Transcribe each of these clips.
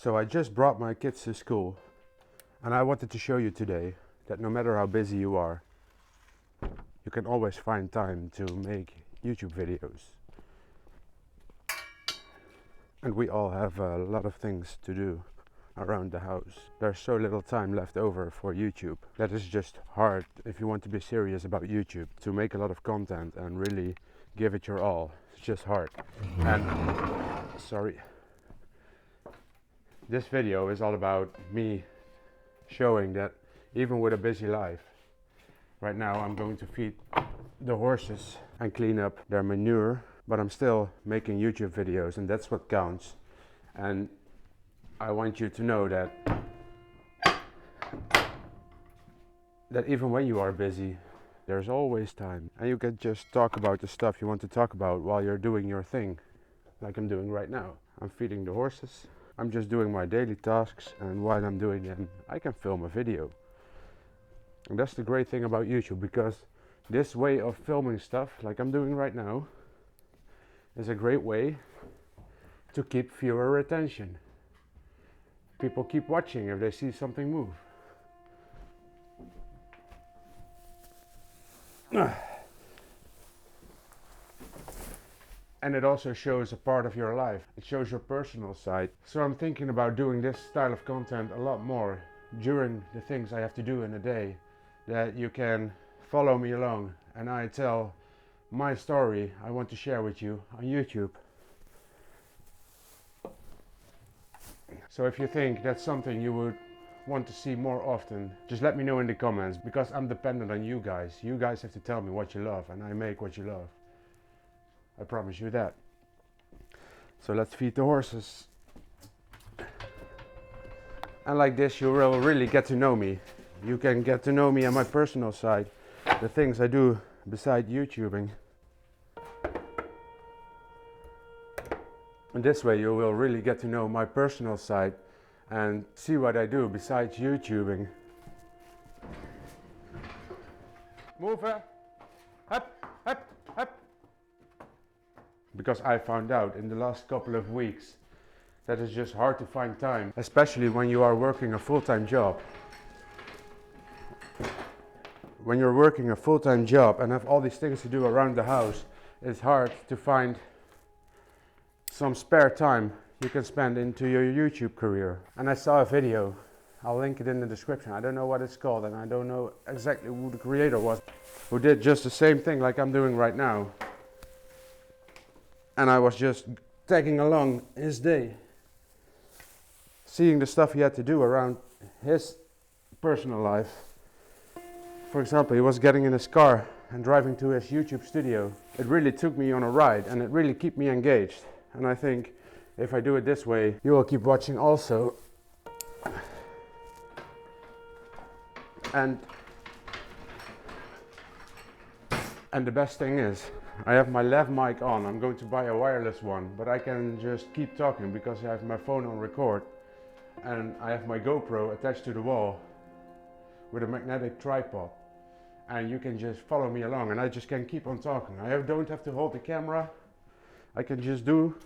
So I just brought my kids to school, and I wanted to show you today that no matter how busy you are, you can always find time to make YouTube videos. And we all have a lot of things to do around the house. There's so little time left over for YouTube that is just hard if you want to be serious about YouTube, to make a lot of content and really give it your all. It's just hard. And sorry. This video is all about me showing that even with a busy life, right now I'm going to feed the horses and clean up their manure, but I'm still making YouTube videos, and that's what counts. And I want you to know that even when you are busy, there's always time, and you can just talk about the stuff you want to talk about while you're doing your thing, like I'm doing right now. I'm feeding the horses. I'm just doing my daily tasks, and while I'm doing them, I can film a video. And that's the great thing about YouTube, because this way of filming stuff, like I'm doing right now, is a great way to keep viewer attention. People keep watching if they see something move. And it also shows a part of your life. It shows your personal side. So I'm thinking about doing this style of content a lot more during the things I have to do in a day, that you can follow me along and I tell my story I want to share with you on YouTube. So if you think that's something you would want to see more often, just let me know in the comments, because I'm dependent on you guys. You guys have to tell me what you love, and I make what you love. I promise you that. So let's feed the horses. And like this you will really get to know me. You can get to know me on my personal side, the things I do beside YouTubing. And this way you will really get to know my personal side and see what I do besides YouTubing. Move her. Up, up, up. Because I found out in the last couple of weeks that it's just hard to find time, especially when you are working a full-time job. When you're working a full-time job and have all these things to do around the house, it's hard to find some spare time you can spend into your YouTube career. And I saw a video, I'll link it in the description. I don't know what it's called, and I don't know exactly who the creator was, who did just the same thing like I'm doing right now. And I was just tagging along his day, seeing the stuff he had to do around his personal life. For example, he was getting in his car and driving to his YouTube studio. It really took me on a ride, and it really kept me engaged. And I think if I do it this way, you will keep watching also. And the best thing is, I have my lav mic on. I'm going to buy a wireless one, but I can just keep talking because I have my phone on record, and I have my GoPro attached to the wall with a magnetic tripod, and you can just follow me along, and I just can keep on talking. I don't have to hold the camera. I can just do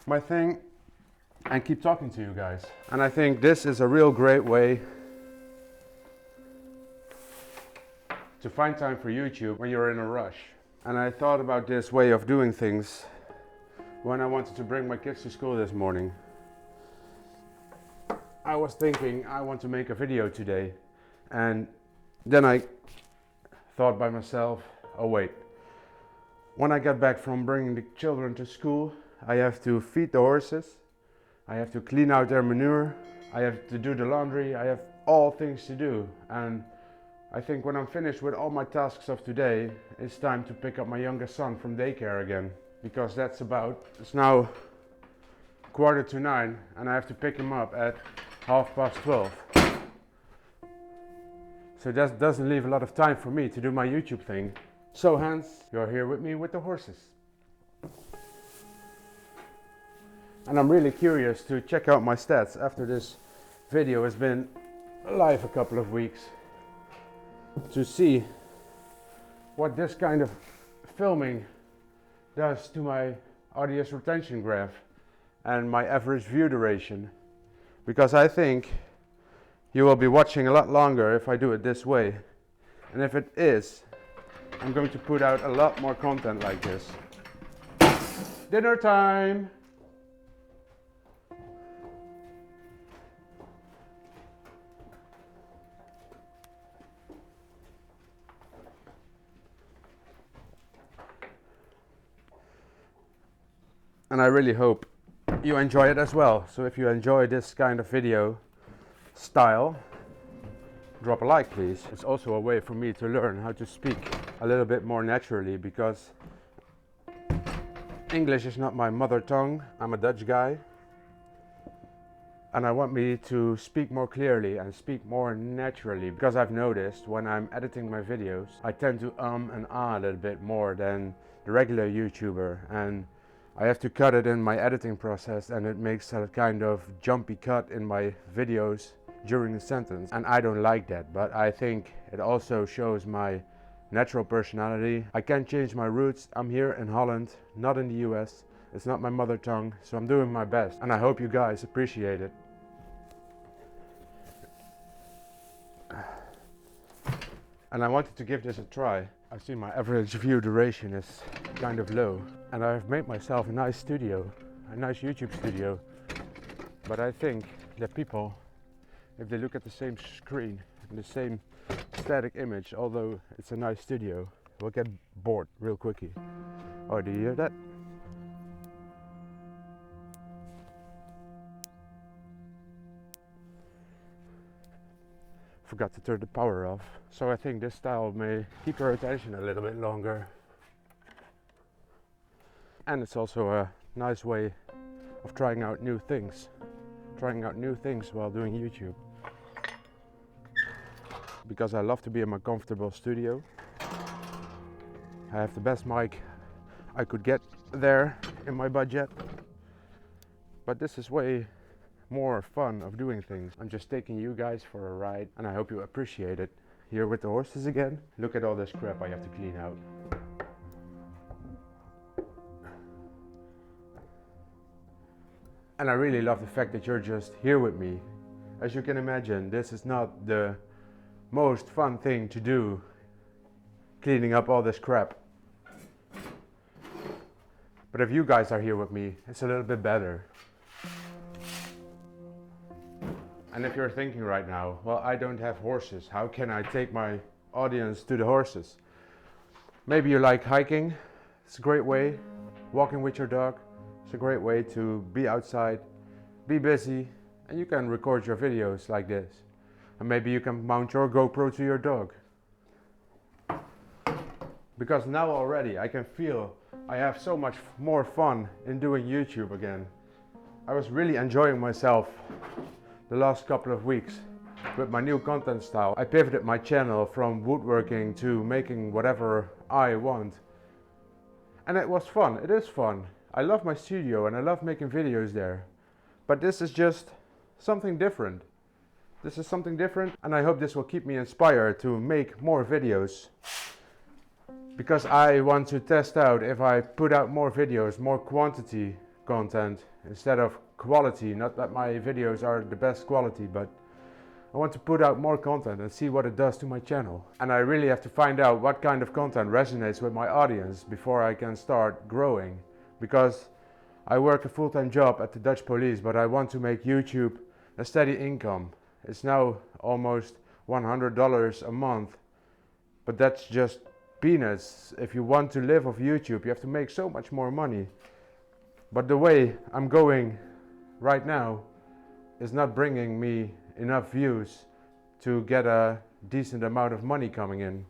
my thing and keep talking to you guys. And I think this is a real great way to find time for YouTube when you're in a rush. And I thought about this way of doing things when I wanted to bring my kids to school this morning. I was thinking I want to make a video today, and then I thought by myself, oh wait, when I get back from bringing the children to school, I have to feed the horses, I have to clean out their manure, I have to do the laundry, I have all things to do. And I think when I'm finished with all my tasks of today, it's time to pick up my youngest son from daycare again, because it's now 9:15, and I have to pick him up at 12:30. So that doesn't leave a lot of time for me to do my YouTube thing. So Hans, you're here with me with the horses. And I'm really curious to check out my stats after this video has been live a couple of weeks, to see what this kind of filming does to my audience retention graph and my average view duration. because I think you will be watching a lot longer if I do it this way. And if it is, I'm going to put out a lot more content like this. Dinner time! And I really hope you enjoy it as well. So if you enjoy this kind of video style, drop a like please. It's also a way for me to learn how to speak a little bit more naturally, because English is not my mother tongue. I'm a Dutch guy. And I want me to speak more clearly and speak more naturally, because I've noticed when I'm editing my videos, I tend to and ah a little bit more than the regular YouTuber, and I have to cut it in my editing process, and it makes a kind of jumpy cut in my videos during the sentence, and I don't like that, but I think it also shows my natural personality. I can't change my roots. I'm here in Holland, not in the US. It's not my mother tongue, so I'm doing my best, and I hope you guys appreciate it. And I wanted to give this a try. I see my average view duration is kind of low, and I've made myself a nice studio, a nice YouTube studio. But I think that people, if they look at the same screen and the same static image, although it's a nice studio, will get bored real quickly. Oh, do you hear that? Forgot to turn the power off. So I think this style may keep your attention a little bit longer. And it's also a nice way of trying out new things. Trying out new things while doing YouTube. Because I love to be in my comfortable studio. I have the best mic I could get there in my budget. But this is way more fun of doing things. I'm just taking you guys for a ride, and I hope you appreciate it. Here with the horses again. Look at all this crap I have to clean out. And I really love the fact that you're just here with me. As you can imagine, this is not the most fun thing to do, cleaning up all this crap. But if you guys are here with me, it's a little bit better. And if you're thinking right now, well, I don't have horses, how can I take my audience to the horses? Maybe you like hiking, it's a great way. Walking with your dog, it's a great way to be outside, be busy, and you can record your videos like this. And maybe you can mount your GoPro to your dog. Because now already I can feel I have so much more fun in doing YouTube again. I was really enjoying myself the last couple of weeks with my new content style. I pivoted my channel from woodworking to making whatever I want. And it was fun, it is fun. I love my studio and I love making videos there. But this is just something different. This is something different, and I hope this will keep me inspired to make more videos. Because I want to test out if I put out more videos, more quantity content instead of quality. Not that my videos are the best quality, but I want to put out more content and see what it does to my channel. And I really have to find out what kind of content resonates with my audience before I can start growing. Because I work a full-time job at the Dutch police, but I want to make YouTube a steady income. It's now almost $100 a month, but that's just peanuts. If you want to live off YouTube, you have to make so much more money. But the way I'm going right now is not bringing me enough views to get a decent amount of money coming in.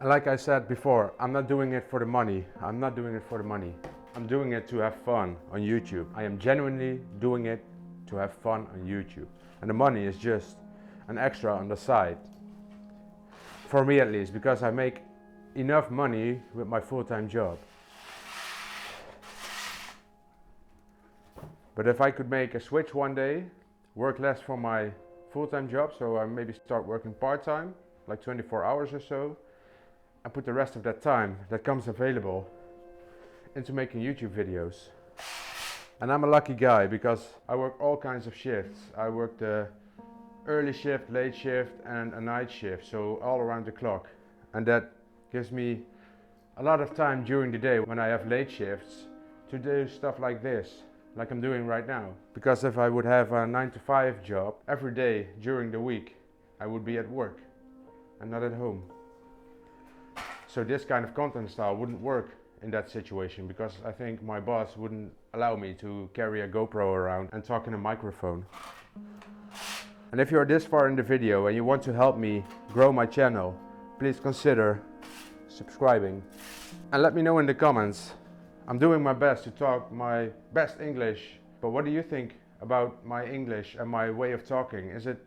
And like I said before, I'm not doing it for the money. I'm not doing it for the money. I'm doing it to have fun on YouTube. I am genuinely doing it to have fun on YouTube. And the money is just an extra on the side. For me at least, because I make enough money with my full-time job. But if I could make a switch one day, work less for my full-time job, so I maybe start working part-time, like 24 hours or so, and put the rest of that time that comes available into making YouTube videos, And I'm a lucky guy because I work all kinds of shifts. I work the early shift, late shift and a night shift, so all around the clock. And that gives me a lot of time during the day when I have late shifts to do stuff like this, like I'm doing right now. Because if I would have a 9 to 5 job every day during the week, I would be at work and not at home. So this kind of content style wouldn't work in that situation because I think my boss wouldn't allow me to carry a GoPro around and talk in a microphone. And if you're this far in the video and you want to help me grow my channel, please consider subscribing and let me know in the comments. I'm doing my best to talk my best English, but what do you think about my English and my way of talking? Is it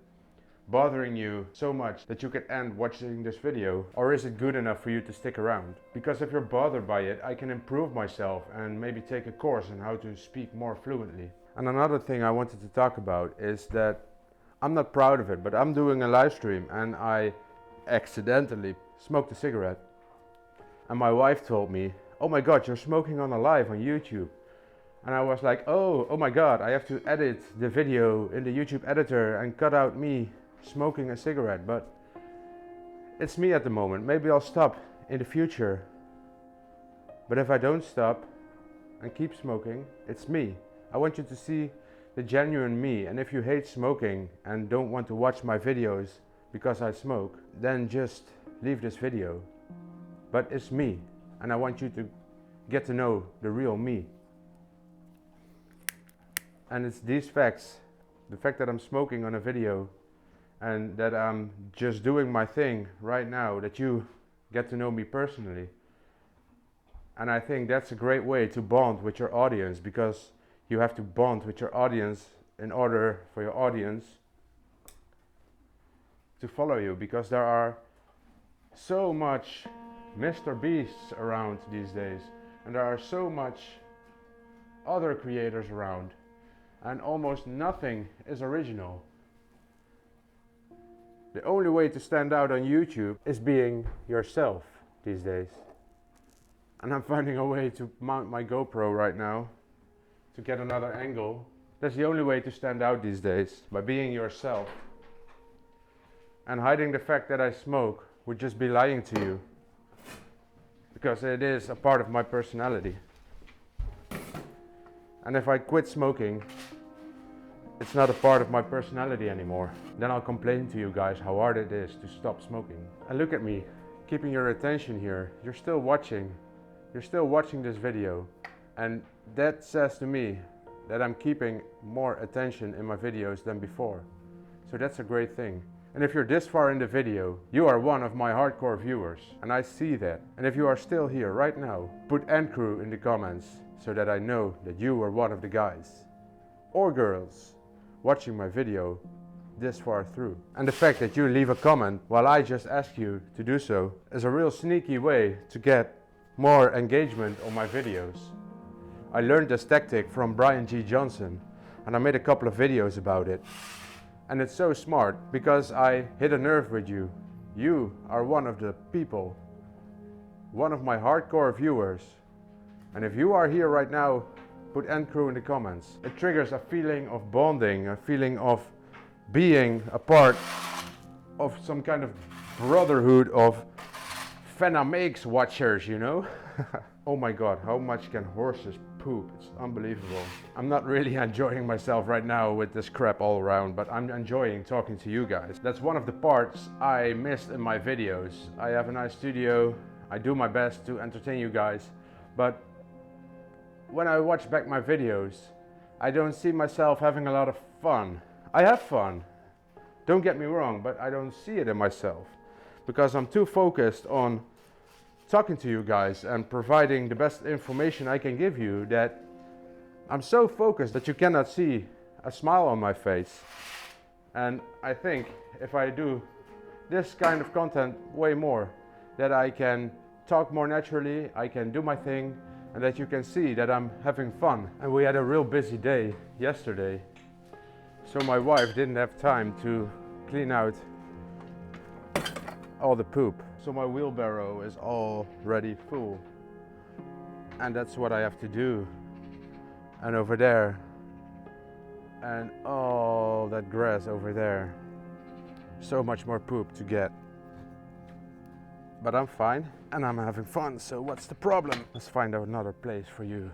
bothering you so much that you could end watching this video, or is it good enough for you to stick around? Because if you're bothered by it, I can improve myself and maybe take a course on how to speak more fluently. And another thing I wanted to talk about is that I'm not proud of it, but I'm doing a live stream and I accidentally smoked a cigarette. And my wife told me, "Oh my god, you're smoking on a live on YouTube." And I was like, oh my god, I have to edit the video in the YouTube editor and cut out me smoking a cigarette. But it's me at the moment. Maybe I'll stop in the future. But if I don't stop and keep smoking, it's me. I want you to see the genuine me. And if you hate smoking and don't want to watch my videos because I smoke, then just leave this video. But it's me, and I want you to get to know the real me. And it's these facts, the fact that I'm smoking on a video and that I'm just doing my thing right now, that you get to know me personally. And I think that's a great way to bond with your audience, because you have to bond with your audience in order for your audience to follow you, because there are so much Mr. Beasts around these days, and there are so much other creators around, and almost nothing is original. The only way to stand out on YouTube is being yourself these days. And I'm finding a way to mount my GoPro right now to get another angle. That's the only way to stand out these days, by being yourself. And hiding the fact that I smoke would just be lying to you, because it is a part of my personality. And if I quit smoking, it's not a part of my personality anymore. Then I'll complain to you guys how hard it is to stop smoking. And look at me, keeping your attention here. You're still watching this video. And that says to me that I'm keeping more attention in my videos than before. So that's a great thing. And if you're this far in the video, you are one of my hardcore viewers, and I see that. And if you are still here right now, put "and crew" in the comments so that I know that you are one of the guys or girls watching my video this far through. And the fact that you leave a comment while I just ask you to do so is a real sneaky way to get more engagement on my videos. I learned this tactic from Brian G. Johnson, and I made a couple of videos about it. And it's so smart, because I hit a nerve with you. You are one of the people, one of my hardcore viewers. And if you are here right now, put "and crew" in the comments. It triggers a feeling of bonding, a feeling of being a part of some kind of brotherhood of Fenna Makes watchers, you know? Oh my god, how much can horses poop? It's unbelievable. I'm not really enjoying myself right now with this crap all around, but I'm enjoying talking to you guys. That's one of the parts I missed in my videos. I have a nice studio, I do my best to entertain you guys, but when I watch back my videos, I don't see myself having a lot of fun. I have fun, don't get me wrong, but I don't see it in myself, because I'm too focused on talking to you guys and providing the best information I can give you, that I'm so focused that you cannot see a smile on my face. And I think if I do this kind of content way more, that I can talk more naturally, I can do my thing, and that you can see that I'm having fun. And we had a real busy day yesterday, so my wife didn't have time to clean out all the poop. So my wheelbarrow is already full, and that's what I have to do. and over there, and all that grass over there. So much more poop to get. But I'm fine and I'm having fun, so what's the problem? Let's find out another place for you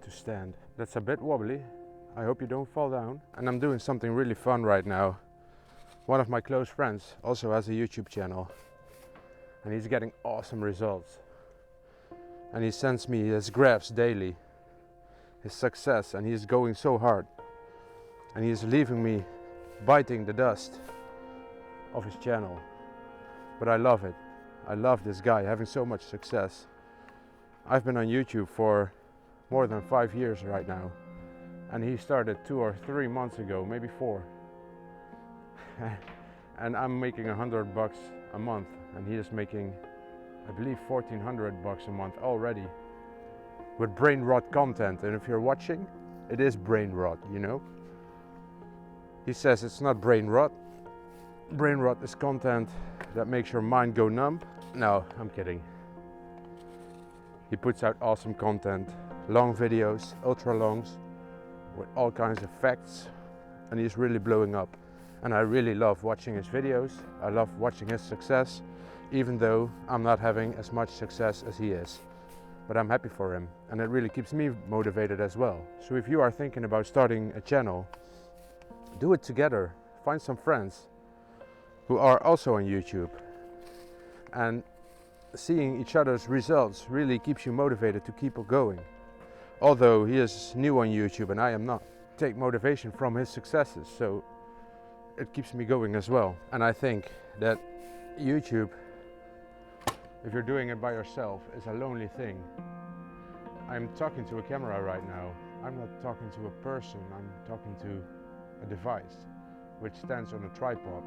to stand. That's a bit wobbly. I hope you don't fall down. And I'm doing something really fun right now. One of my close friends also has a YouTube channel and he's getting awesome results. And he sends me his graphs daily, his success, and he's going so hard. And he's leaving me biting the dust of his channel. But I love it. I love this guy having so much success. I've been on YouTube for more than 5 years right now. And he started 2 or 3 months ago, maybe 4. And I'm making $100 a month and he is making, I believe, $1,400 a month already with brain rot content. And if you're watching, it is brain rot, you know. He says it's not brain rot. Brain rot is content that makes your mind go numb. No, I'm kidding. He puts out awesome content, long videos, ultra longs, with all kinds of facts, and he's really blowing up. And I really love watching his videos. I love watching his success, even though I'm not having as much success as he is. But I'm happy for him, and it really keeps me motivated as well. So if you are thinking about starting a channel, do it together. Find some friends who are also on YouTube, and seeing each other's results really keeps you motivated to keep going. Although he is new on YouTube and I am not. Take motivation from his successes, so it keeps me going as well. And I think that YouTube, if you're doing it by yourself, is a lonely thing. I'm talking to a camera right now. I'm not talking to a person, I'm talking to a device which stands on a tripod,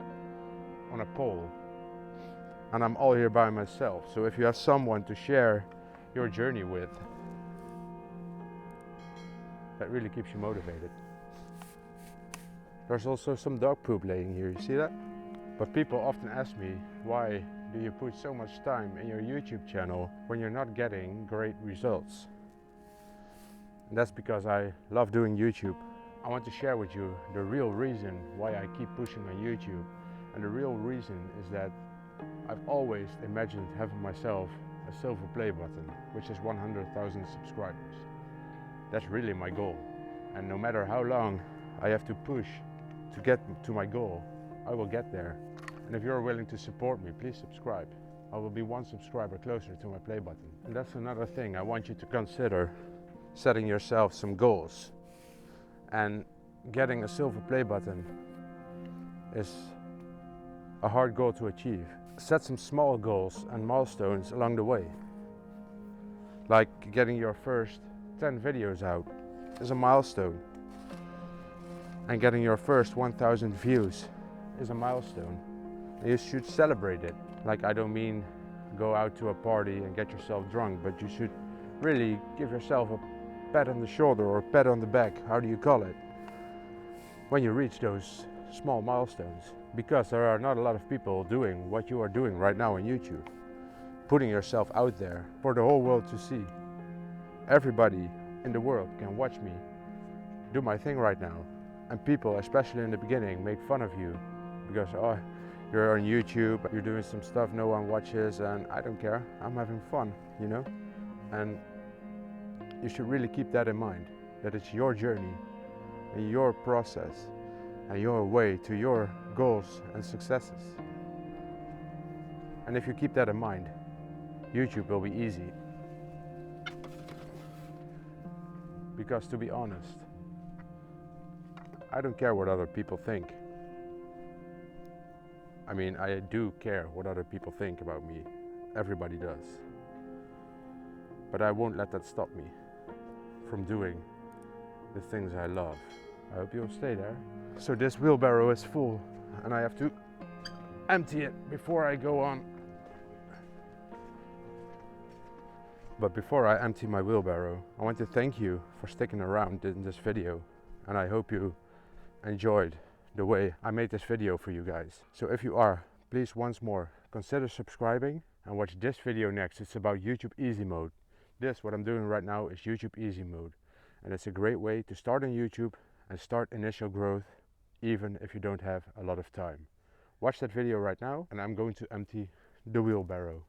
on a pole, and I'm all here by myself. So if you have someone to share your journey with, that really keeps you motivated. There's also some dog poop laying here, you see that? But people often ask me, why do you put so much time in your YouTube channel when you're not getting great results? And that's because I love doing YouTube. I want to share with you the real reason why I keep pushing on YouTube. And the real reason is that I've always imagined having myself a silver play button, which is 100,000 subscribers. That's really my goal. And no matter how long I have to push to get to my goal, I will get there. And if you're willing to support me, please subscribe. I will be 1 subscriber closer to my play button. And that's another thing I want you to consider, setting yourself some goals. And getting a silver play button is a hard goal to achieve. Set some small goals and milestones along the way. Like getting your first 10 videos out is a milestone. And getting your first 1,000 views is a milestone. You should celebrate it. Like, I don't mean go out to a party and get yourself drunk, but you should really give yourself a pat on the shoulder or a pat on the back, how do you call it, when you reach those small milestones. Because there are not a lot of people doing what you are doing right now on YouTube. Putting yourself out there for the whole world to see. Everybody in the world can watch me do my thing right now. And people, especially in the beginning, make fun of you because, oh, you're on YouTube, you're doing some stuff no one watches, and I don't care, I'm having fun, you know? And you should really keep that in mind, that it's your journey and your process and your way to your goals and successes. And if you keep that in mind, YouTube will be easy. Because to be honest, I don't care what other people think. I mean, I do care what other people think about me. Everybody does. But I won't let that stop me from doing the things I love. I hope you'll stay there. So this wheelbarrow is full and I have to empty it before I go on. But before I empty my wheelbarrow, I want to thank you for sticking around in this video, and I hope you enjoyed the way I made this video for you guys. So if you are, please once more consider subscribing and watch this video next. It's about YouTube easy mode. This, what I'm doing right now, is YouTube easy mode. And it's a great way to start on YouTube and start initial growth even if you don't have a lot of time. Watch that video right now, and I'm going to empty the wheelbarrow.